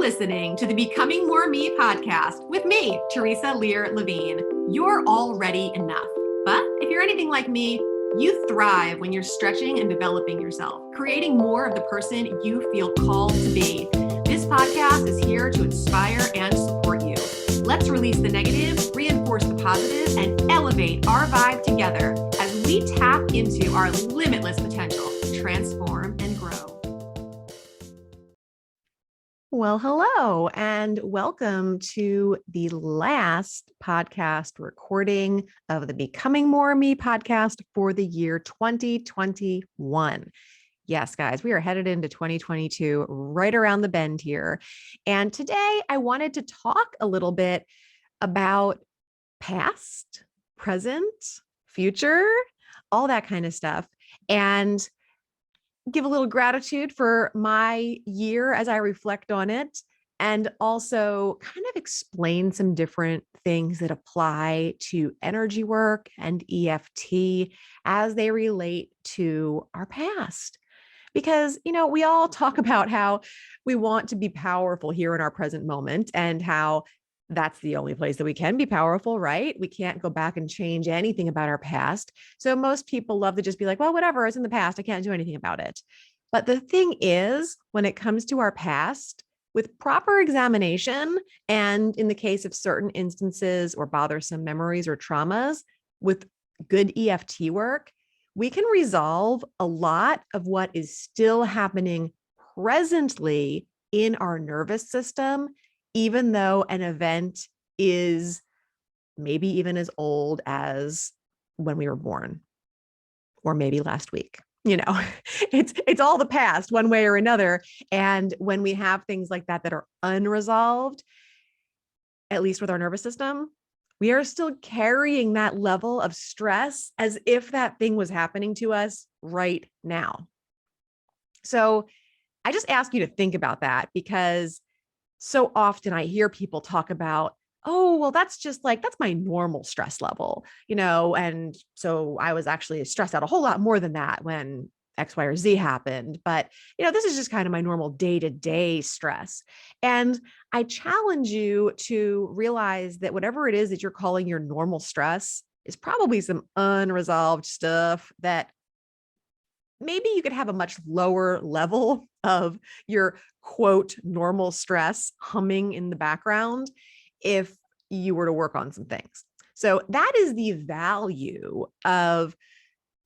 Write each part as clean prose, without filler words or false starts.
listening to the Becoming More Me podcast with me, Teresa Lear Levine. You're already enough. But if you're anything like me, you thrive when you're stretching and developing yourself, creating more of the person you feel called to be. This podcast is here to inspire and support you. Let's release the negative, reinforce the positive, and elevate our vibe together as we tap into our limitless potential to transform and grow. Well, hello, and welcome to the last podcast recording of the Becoming More Me podcast for the year 2021. Yes, guys, we are headed into 2022 right around the bend here. And today I wanted to talk a little bit about past, present, future, all that kind of stuff. And give a little gratitude for my year as I reflect on it, and also kind of explain some different things that apply to energy work and EFT as they relate to our past. Because, we all talk about how we want to be powerful here in our present moment and how that's the only place that we can be powerful, right? We can't go back and change anything about our past. So most people love to just be like, well, whatever, it's in the past. I can't do anything about it. But the thing is, when it comes to our past, with proper examination, and in the case of certain instances or bothersome memories or traumas, with good EFT work, we can resolve a lot of what is still happening presently in our nervous system, even though an event is maybe even as old as when we were born, or maybe last week. It's all the past one way or another. And when we have things like that are unresolved, at least with our nervous system, we are still carrying that level of stress as if that thing was happening to us right now. So I just ask you to think about that, because so often I hear people talk about, oh, well, that's my normal stress level, and so I was actually stressed out a whole lot more than that when X, Y, or Z happened. But, this is just kind of my normal day-to-day stress. And I challenge you to realize that whatever it is that you're calling your normal stress is probably some unresolved stuff that maybe you could have a much lower level of your quote normal stress humming in the background if you were to work on some things. So that is the value of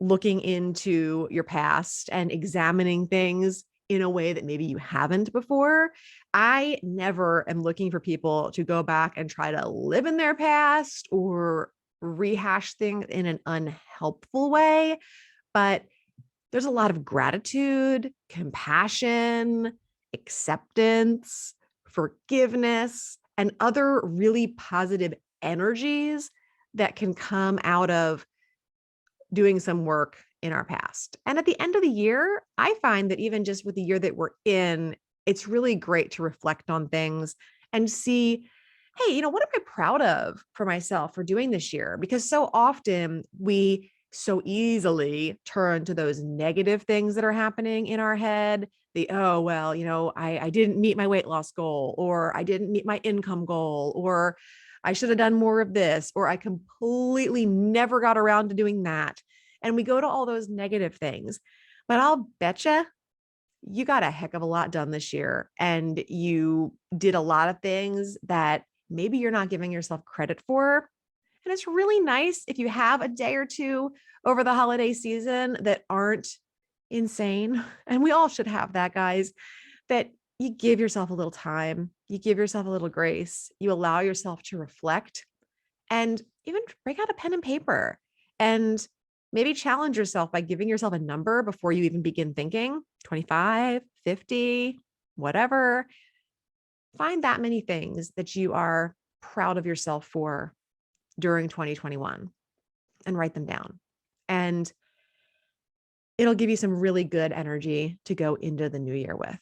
looking into your past and examining things in a way that maybe you haven't before. I never am looking for people to go back and try to live in their past or rehash things in an unhelpful way, but there's a lot of gratitude, compassion, acceptance, forgiveness, and other really positive energies that can come out of doing some work in our past. And at the end of the year, I find that even just with the year that we're in, it's really great to reflect on things and see, hey, what am I proud of for myself for doing this year? Because so often we so easily turn to those negative things that are happening in our head. I didn't meet my weight loss goal, or I didn't meet my income goal, or I should have done more of this, or I completely never got around to doing that. And we go to all those negative things. But I'll betcha you got a heck of a lot done this year, and you did a lot of things that maybe you're not giving yourself credit for. And it's really nice if you have a day or two over the holiday season that aren't insane. And we all should have that, guys, that you give yourself a little time, you give yourself a little grace, you allow yourself to reflect, and even break out a pen and paper and maybe challenge yourself by giving yourself a number before you even begin thinking. 25, 50, whatever. Find that many things that you are proud of yourself for during 2021 and write them down. And it'll give you some really good energy to go into the new year with.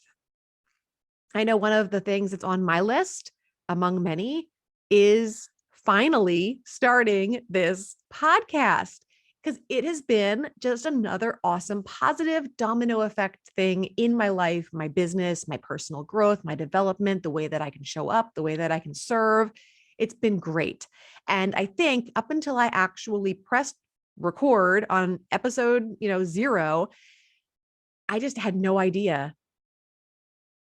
I know one of the things that's on my list, among many, is finally starting this podcast. because it has been just another awesome positive domino effect thing in my life, my business, my personal growth, my development, the way that I can show up, the way that I can serve. It's been great. And I think up until I actually pressed record on episode, 0, I just had no idea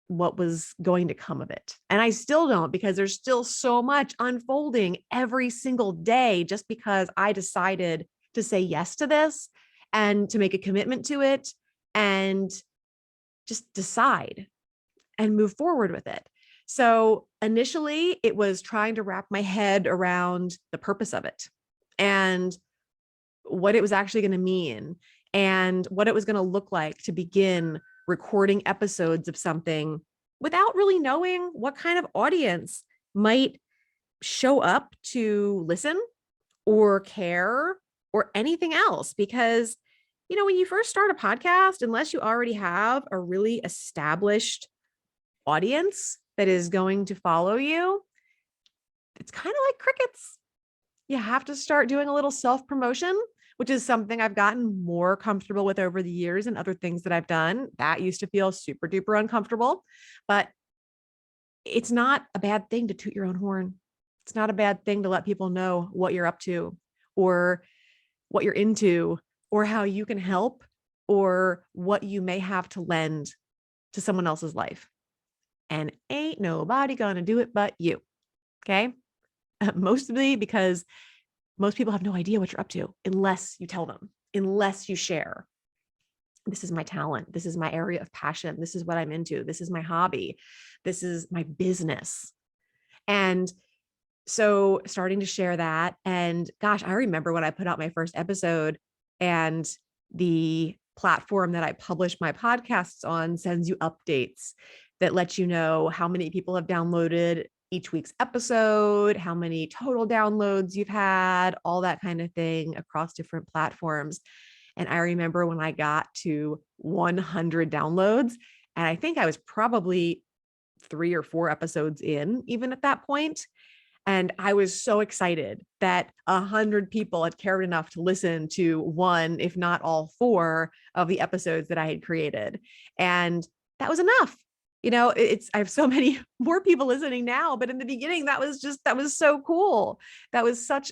what was going to come of it. And I still don't, because there's still so much unfolding every single day just because I decided to say yes to this and to make a commitment to it and just decide and move forward with it. So initially, it was trying to wrap my head around the purpose of it and what it was actually going to mean and what it was going to look like to begin recording episodes of something without really knowing what kind of audience might show up to listen or care or anything else. Because, when you first start a podcast, unless you already have a really established audience that is going to follow you, it's kind of like crickets. You have to start doing a little self-promotion, which is something I've gotten more comfortable with over the years and other things that I've done. That used to feel super duper uncomfortable, but it's not a bad thing to toot your own horn. It's not a bad thing to let people know what you're up to or what you're into or how you can help or what you may have to lend to someone else's life. And ain't nobody gonna do it but you. Okay. Mostly because most people have no idea what you're up to unless you tell them, unless you share. This is my talent. This is my area of passion. This is what I'm into. This is my hobby. This is my business. And so starting to share that. And gosh, I remember when I put out my first episode and the platform that I publish my podcasts on sends you updates that let you know how many people have downloaded each week's episode, how many total downloads you've had, all that kind of thing across different platforms. And I remember when I got to 100 downloads, and I think I was probably 3 or 4 episodes in, even at that point. And I was so excited that 100 people had cared enough to listen to one, if not all 4 of the episodes that I had created. And that was enough. I have so many more people listening now, but in the beginning, that was so cool. That was such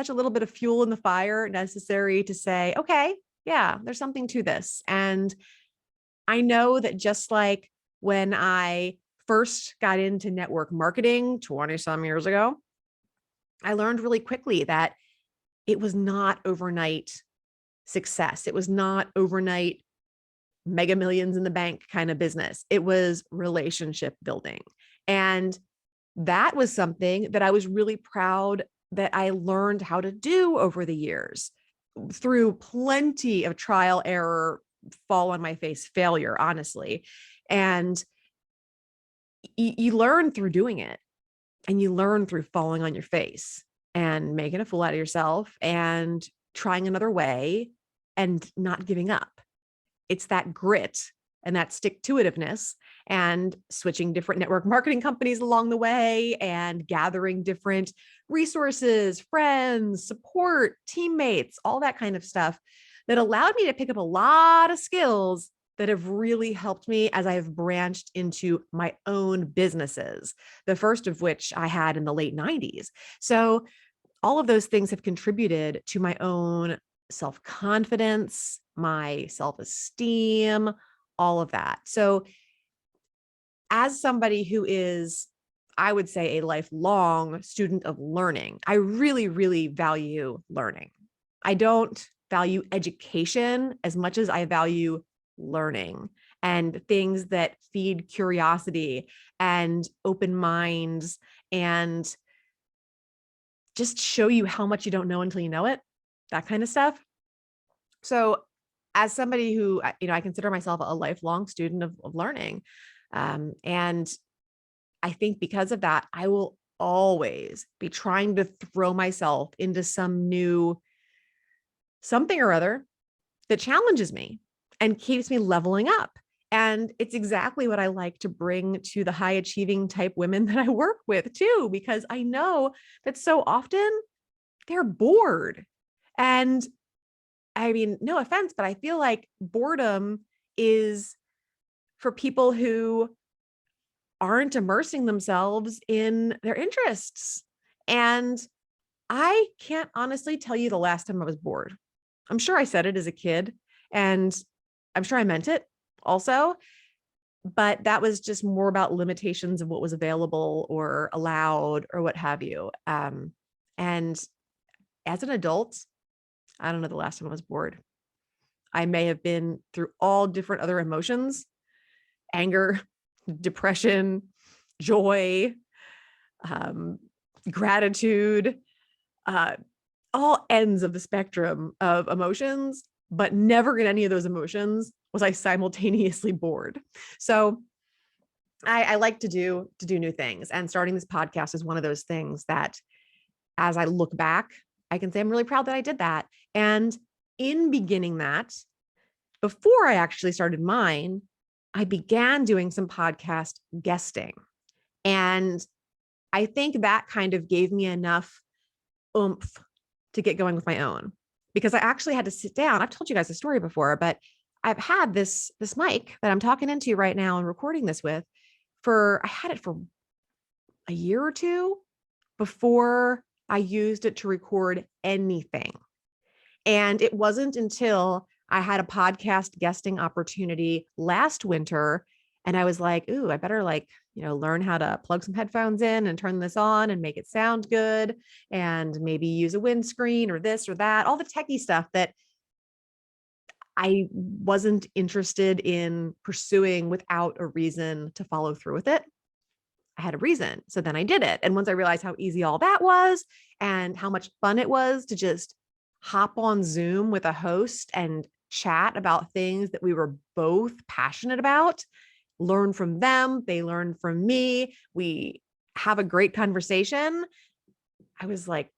a little bit of fuel in the fire necessary to say, okay, yeah, there's something to this. And I know that just like when I first got into network marketing 20 some years ago, I learned really quickly that it was not overnight success. It was not overnight mega millions in the bank kind of business. It was relationship building. And that was something that I was really proud that I learned how to do over the years through plenty of trial, error, fall on my face failure, honestly. And you learn through doing it, and you learn through falling on your face and making a fool out of yourself and trying another way and not giving up. It's that grit and that stick-to-itiveness and switching different network marketing companies along the way and gathering different resources, friends, support, teammates, all that kind of stuff that allowed me to pick up a lot of skills that have really helped me as I've branched into my own businesses, the first of which I had in the late 90s. So all of those things have contributed to my own self-confidence, my self-esteem, all of that. So as somebody who is, I would say, a lifelong student of learning, I really, really value learning. I don't value education as much as I value learning and things that feed curiosity and open minds and just show you how much you don't know until you know it, that kind of stuff. So as somebody who, I consider myself a lifelong student of learning. And I think because of that, I will always be trying to throw myself into some new something or other that challenges me and keeps me leveling up. And it's exactly what I like to bring to the high achieving type women that I work with too, because I know that so often they're bored and I mean, no offense, but I feel like boredom is for people who aren't immersing themselves in their interests. And I can't honestly tell you the last time I was bored. I'm sure I said it as a kid, and I'm sure I meant it also, but that was just more about limitations of what was available or allowed or what have you. And as an adult, I don't know the last time I was bored. I may have been through all different other emotions: anger, depression, joy, um, gratitude, uh, all ends of the spectrum of emotions, but never in any of those emotions was I simultaneously bored. So I like to do new things, and starting this podcast is one of those things that, as I look back, I can say I'm really proud that I did that. And in beginning that, before I actually started mine, I began doing some podcast guesting. And I think that kind of gave me enough oomph to get going with my own, because I actually had to sit down. I've told you guys the story before, but I've had this mic that I'm talking into right now and recording this with I had it for a year or two before I used it to record anything. And it wasn't until I had a podcast guesting opportunity last winter, and I was like, ooh, I better learn how to plug some headphones in and turn this on and make it sound good, and maybe use a windscreen or this or that, all the techie stuff that I wasn't interested in pursuing without a reason to follow through with it. I had a reason. So then I did it. And once I realized how easy all that was and how much fun it was to just hop on Zoom with a host and chat about things that we were both passionate about, learn from them, they learn from me, we have a great conversation, I was like,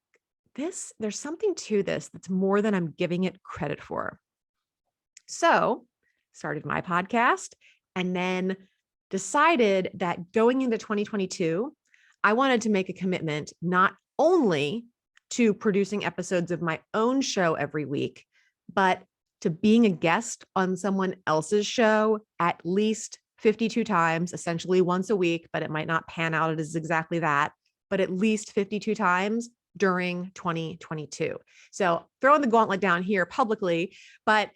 there's something to this that's more than I'm giving it credit for. So started my podcast, and then decided that going into 2022, I wanted to make a commitment not only to producing episodes of my own show every week, but to being a guest on someone else's show at least 52 times, essentially once a week, but it might not pan out as exactly that, but at least 52 times during 2022. So throwing the gauntlet down here publicly, but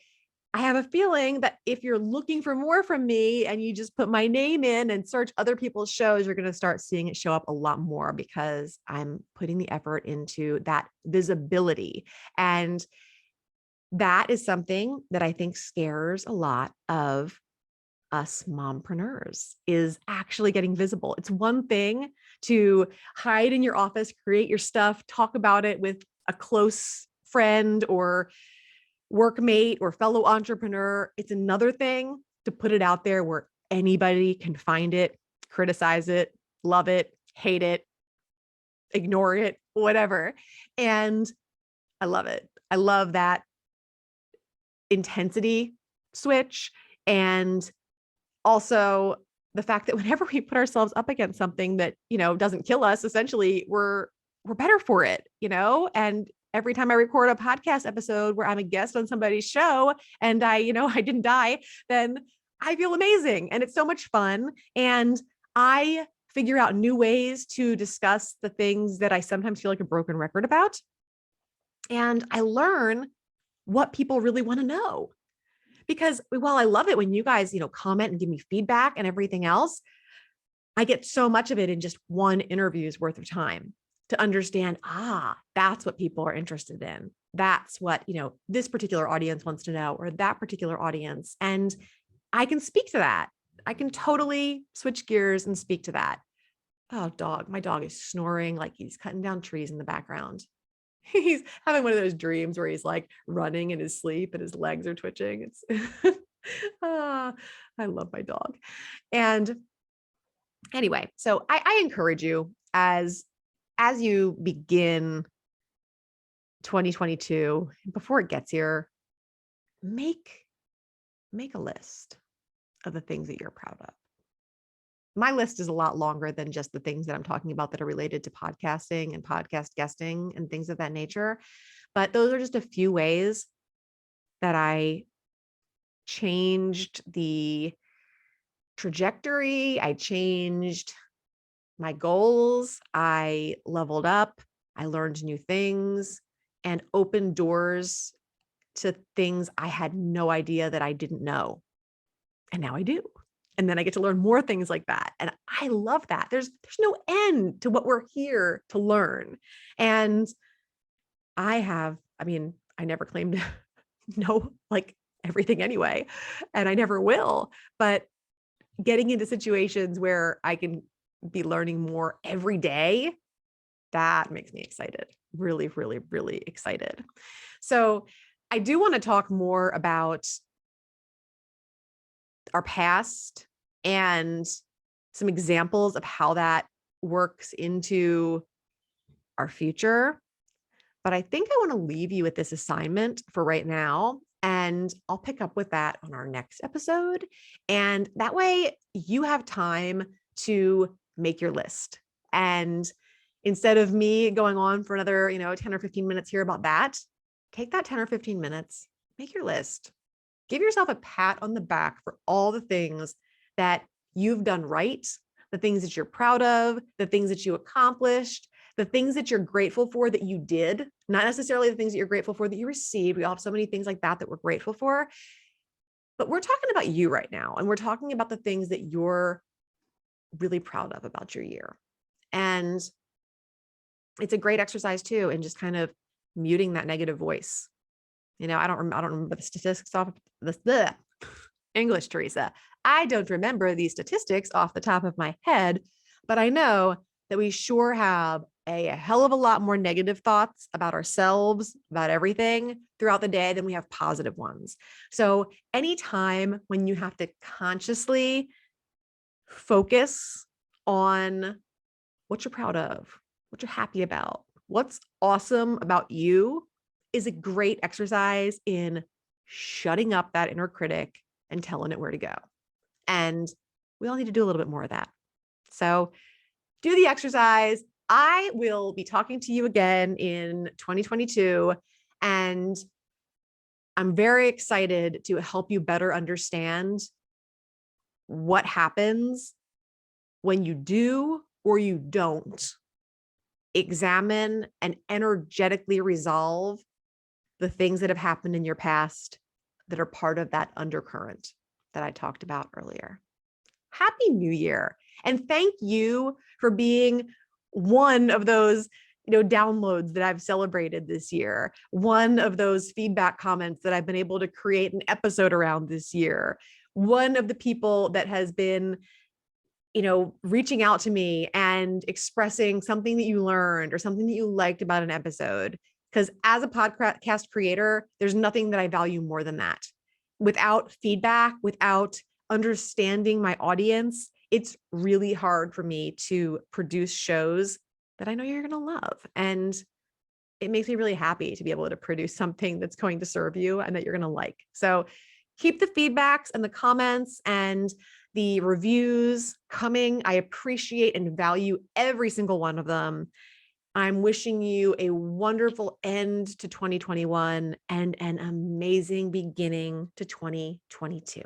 I have a feeling that if you're looking for more from me and you just put my name in and search other people's shows, you're going to start seeing it show up a lot more, because I'm putting the effort into that visibility. And that is something that I think scares a lot of us mompreneurs, is actually getting visible. It's one thing to hide in your office, create your stuff, talk about it with a close friend or workmate or fellow entrepreneur. It's another thing to put it out there where anybody can find it, criticize it, love it, hate it, ignore it, whatever. And I love it. I love that intensity switch. And also the fact that whenever we put ourselves up against something that, doesn't kill us, essentially we're better for it, and every time I record a podcast episode where I'm a guest on somebody's show and I didn't die, then I feel amazing and it's so much fun. And I figure out new ways to discuss the things that I sometimes feel like a broken record about. And I learn what people really want to know. Because while I love it when you guys, comment and give me feedback and everything else, I get so much of it in just one interview's worth of time to understand, that's what people are interested in. That's what, this particular audience wants to know, or that particular audience. And I can speak to that. I can totally switch gears and speak to that. Oh, my dog is snoring like he's cutting down trees in the background. He's having one of those dreams where he's like running in his sleep and his legs are twitching. It's I love my dog. And anyway, so I encourage you, as you begin 2022, before it gets here, make a list of the things that you're proud of. My list is a lot longer than just the things that I'm talking about that are related to podcasting and podcast guesting and things of that nature. But those are just a few ways that I changed the trajectory. I changed my goals. I leveled up. I learned new things and opened doors to things I had no idea that I didn't know. And now I do. And then I get to learn more things like that. And I love that. There's no end to what we're here to learn. And I never claimed to know like everything anyway, and I never will, but getting into situations where I can be learning more every day, that makes me excited. Really, really, really excited. So I do want to talk more about our past and some examples of how that works into our future. But I think I want to leave you with this assignment for right now. And I'll pick up with that on our next episode. And that way you have time to make your list. And instead of me going on for another, 10 or 15 minutes here about that, take that 10 or 15 minutes, make your list. Give yourself a pat on the back for all the things that you've done right, the things that you're proud of, the things that you accomplished, the things that you're grateful for that you did, not necessarily the things that you're grateful for that you received. We all have so many things like that we're grateful for. But we're talking about you right now. And we're talking about the things that you're really proud of about your year. And it's a great exercise too, in just kind of muting that negative voice. I don't remember the statistics off the English, Teresa. I don't remember these statistics off the top of my head, but I know that we sure have a hell of a lot more negative thoughts about ourselves, about everything throughout the day than we have positive ones. So anytime when you have to consciously focus on what you're proud of, what you're happy about, what's awesome about you, is a great exercise in shutting up that inner critic and telling it where to go. And we all need to do a little bit more of that. So do the exercise. I will be talking to you again in 2022, and I'm very excited to help you better understand what happens when you do or you don't examine and energetically resolve the things that have happened in your past that are part of that undercurrent that I talked about earlier. Happy New Year. And thank you for being one of those, downloads that I've celebrated this year, one of those feedback comments that I've been able to create an episode around this year, one of the people that has been, reaching out to me and expressing something that you learned or something that you liked about an episode. Because as a podcast creator, there's nothing that I value more than that. Without feedback, without understanding my audience, it's really hard for me to produce shows that I know you're going to love. And it makes me really happy to be able to produce something that's going to serve you and that you're going to like. So keep the feedbacks and the comments and the reviews coming. I appreciate and value every single one of them. I'm wishing you a wonderful end to 2021 and an amazing beginning to 2022.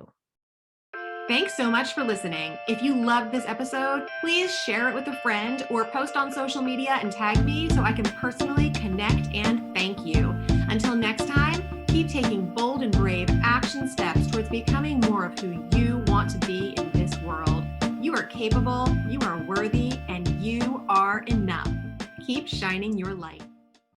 Thanks so much for listening. If you loved this episode, please share it with a friend or post on social media and tag me so I can personally connect and thank you. Until next time, keep taking bold and brave action steps towards becoming more of who you want to be in this world. You are capable, you are worthy, and you are enough. Keep shining your light.